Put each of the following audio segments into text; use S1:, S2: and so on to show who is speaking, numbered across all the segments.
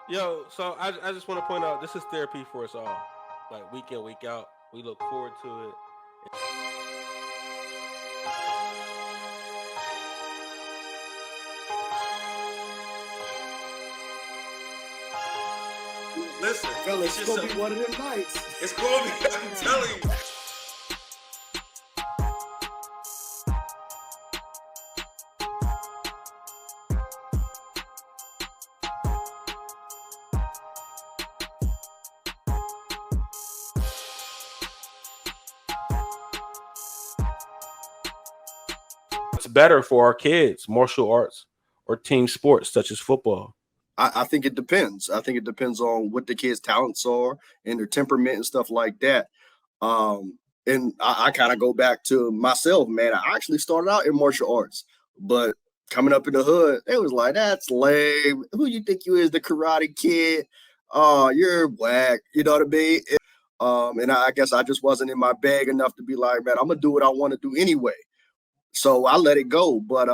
S1: Yo, so I just want to point out this is therapy for us all. Like week in, week out. We look forward to it.
S2: Listen,
S3: Fellas,
S2: it's
S3: it's
S2: just
S3: gonna be one of them nights.
S2: it's gonna be. I'm telling you.
S1: It's better for our kids, martial arts or team sports such as football.
S3: I think it depends. I think it depends on what the kids' talents are and their temperament and stuff like that. And I kind of go back to myself, man. I actually started out in martial arts, but coming up in the hood, it was like, that's lame. Who you think you is, the Karate Kid? Oh, you're whack. You know what I mean? And I guess I just wasn't in my bag enough to be like, man, I'm gonna do what I want to do anyway. So I let it go. But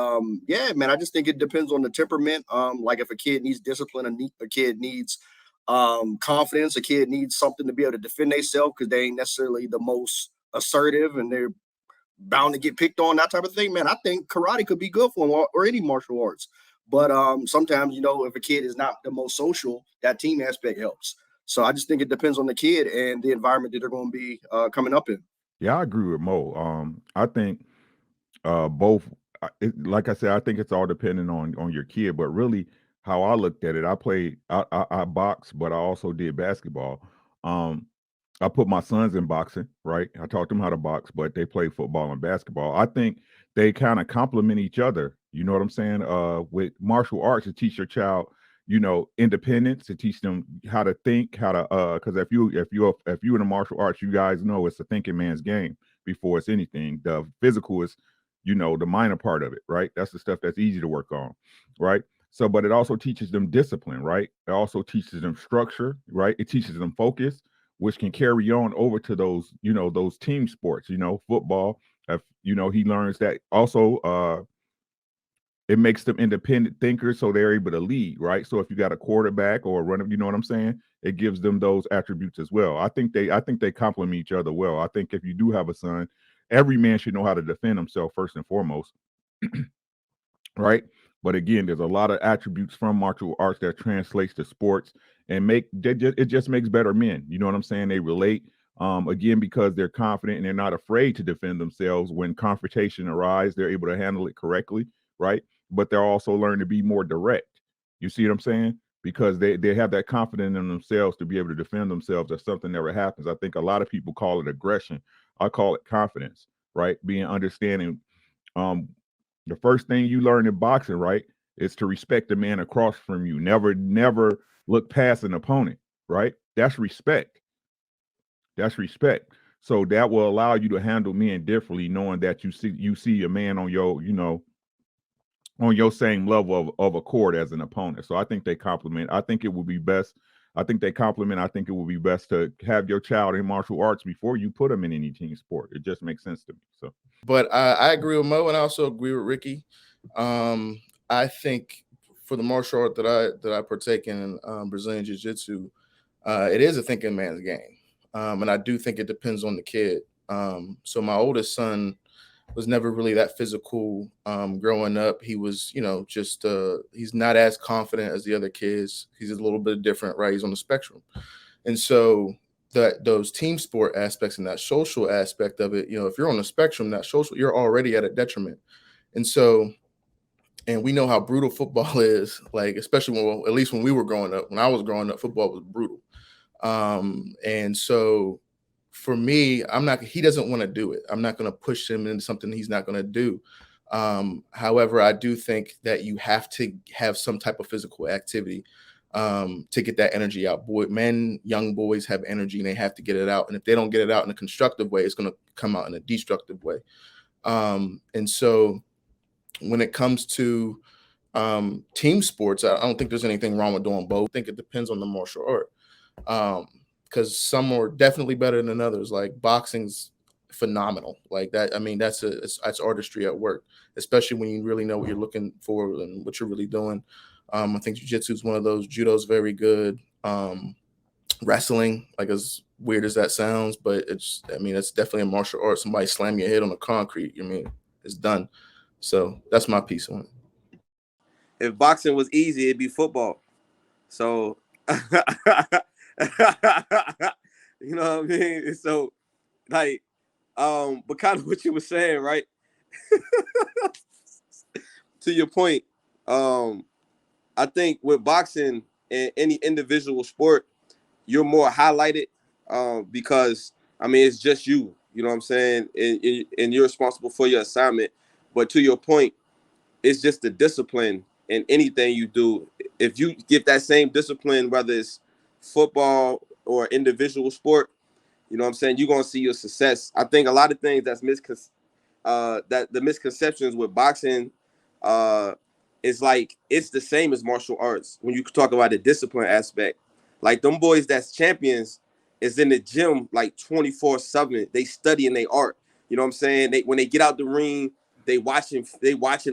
S3: yeah, man, I just think it depends on the temperament. Like if a kid needs discipline, a kid needs confidence, a kid needs something to be able to defend themselves because they ain't necessarily the most assertive and they're bound to get picked on, that type of thing. Man, I think karate could be good for them, or any martial arts. But sometimes, if a kid is not the most social, that team aspect helps. So I just think it depends on the kid and the environment that they're going to be coming up in.
S4: Yeah, I agree with Mo. I think both. Like I said, I think it's all depending on your kid. But really, how I looked at it, I boxed, but I also did basketball. Um, I put my sons in boxing, right? I taught them how to box, but they play football and basketball. I think they kind of complement each other. You know what I'm saying? With martial arts, to teach your child, independence, to teach them how to think, how to because if you in a martial arts, you guys know it's a thinking man's game before it's anything. The physical is, the minor part of it, right? That's the stuff that's easy to work on, right? So, but it also teaches them discipline, right? It also teaches them structure, right? It teaches them focus, which can carry on over to those, those team sports, football. If he learns that also, it makes them independent thinkers, so they're able to lead, right? So if you got a quarterback or a runner, you know what I'm saying? It gives them those attributes as well. I think they complement each other well. I think if you do have a son, every man should know how to defend himself first and foremost, right? But again, there's a lot of attributes from martial arts that translates to sports and it just makes better men. You know what I'm saying? They relate. Again, because they're confident and they're not afraid to defend themselves when confrontation arises, they're able to handle it correctly, right? But they're also learning to be more direct. You see what I'm saying? Because they have that confidence in themselves to be able to defend themselves if something never happens. I think a lot of people call it aggression. I call it confidence, right? Being understanding. Um, the first thing you learn in boxing, right, is to respect the man across from you. Never look past an opponent, right? That's respect. That's respect. So that will allow you to handle men differently, knowing that you see a man on your same level of accord as an opponent. So I think they complement. I think it would be best. I think they complement. I think it would be best to have your child in martial arts before you put them in any team sport. It just makes sense to me. So
S5: But I agree with Mo, and I also agree with Ricky. I think for the martial art that I partake in, Brazilian Jiu Jitsu, it is a thinking man's game, and I do think it depends on the kid. So my oldest son was never really that physical growing up. He was, just he's not as confident as the other kids. He's a little bit different, right? He's on the spectrum, and so that those team sport aspects and that social aspect of it, if you're on the spectrum, that social, you're already at a detriment. And so, and we know how brutal football is, like, especially when, at least when we were growing up, when I was growing up, football was brutal. And so for me, he doesn't want to do it. I'm not going to push him into something he's not going to do. However, I do think that you have to have some type of physical activity to get that energy out. Young boys have energy and they have to get it out. And if they don't get it out in a constructive way, it's going to come out in a destructive way. And so when it comes to team sports, I don't think there's anything wrong with doing both. I think it depends on the martial art. Because some are definitely better than others. Like boxing's phenomenal. Like that. I mean, that's artistry at work, especially when you really know what you're looking for and what you're really doing. I think jiu-jitsu is one of those. Judo's very good. Wrestling, like as weird as that sounds, but it's definitely a martial art. Somebody slam your head on the concrete, it's done. So that's my piece on it.
S6: If boxing was easy, it'd be football. So, you know what I mean? So, like, but kind of what you were saying, right? To your point, I think with boxing and any individual sport, you're more highlighted because, it's just you. You know what I'm saying? And you're responsible for your assignment. But to your point, it's just the discipline in anything you do. If you give that same discipline, whether it's football or individual sport, you know what I'm saying, you're going to see your success. I think a lot of things that the misconceptions with boxing is like it's the same as martial arts when you talk about the discipline aspect. Like them boys that's champions is in the gym like 24/7. They studying their art. You know what I'm saying? When they get out the ring, they watching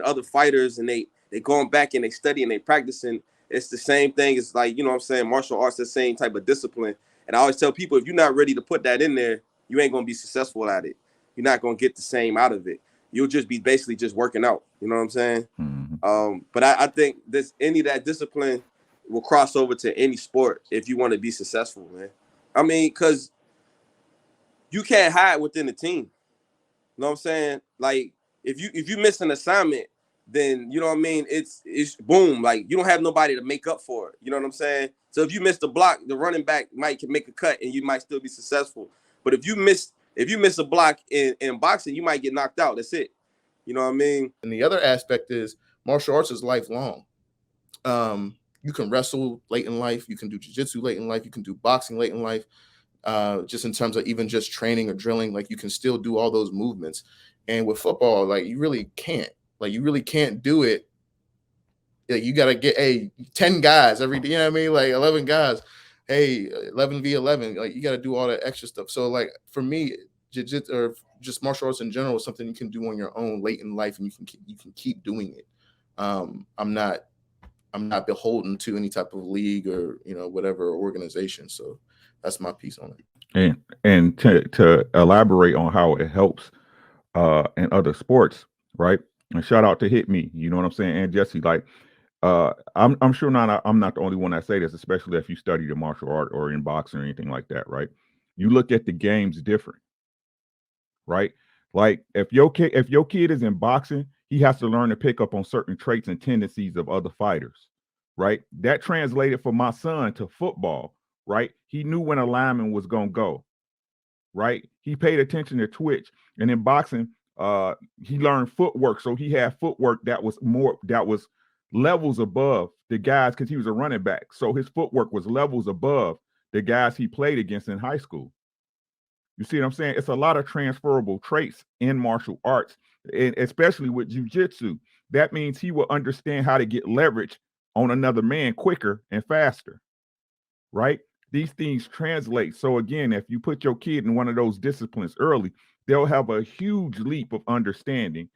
S6: other fighters and they going back and they studying, they practicing. It's the same thing as like, you know what I'm saying, martial arts, the same type of discipline. And I always tell people, if you're not ready to put that in there, you ain't gonna be successful at it. You're not gonna get the same out of it. You'll just be basically just working out. You know what I'm saying?
S4: Mm-hmm.
S6: But I think any of that discipline will cross over to any sport if you want to be successful, man. Because you can't hide within the team. You know what I'm saying? Like if you miss an assignment, then you know what I mean, it's boom, like you don't have nobody to make up for it. You know what I'm saying? So if you miss the block, the running back might make a cut and you might still be successful. But if you miss a block in boxing, you might get knocked out. That's it. You know what I mean?
S5: And the other aspect is martial arts is lifelong. You can wrestle late in life, you can do jiu-jitsu late in life, you can do boxing late in life. Just in terms of even just training or drilling, like you can still do all those movements. And with football, like you really can't do it. Like you got to get 10 guys every day, you know what I mean? Like 11 guys, 11v11, like you got to do all that extra stuff. So like for me, jiu-jitsu or just martial arts in general is something you can do on your own late in life, and you can keep doing it. I'm not beholden to any type of league or whatever organization. So that's my piece on it.
S4: And to elaborate on how it helps in other sports, right? And shout out to Hit Me, you know what I'm saying, and Jesse. Like, I'm sure I'm not the only one that say this, especially if you study the martial art or in boxing or anything like that, right? You look at the games different, right? Like if your kid is in boxing, he has to learn to pick up on certain traits and tendencies of other fighters, right? That translated for my son to football, right? He knew when a lineman was gonna go, right? He paid attention to twitch, and in boxing, he learned footwork. So he had footwork that was levels above the guys because he was a running back. So his footwork was levels above the guys he played against in high school. You see what I'm saying? It's a lot of transferable traits in martial arts, and especially with jiu-jitsu. That means he will understand how to get leverage on another man quicker and faster, right? These things translate. So again, if you put your kid in one of those disciplines early, they'll have a huge leap of understanding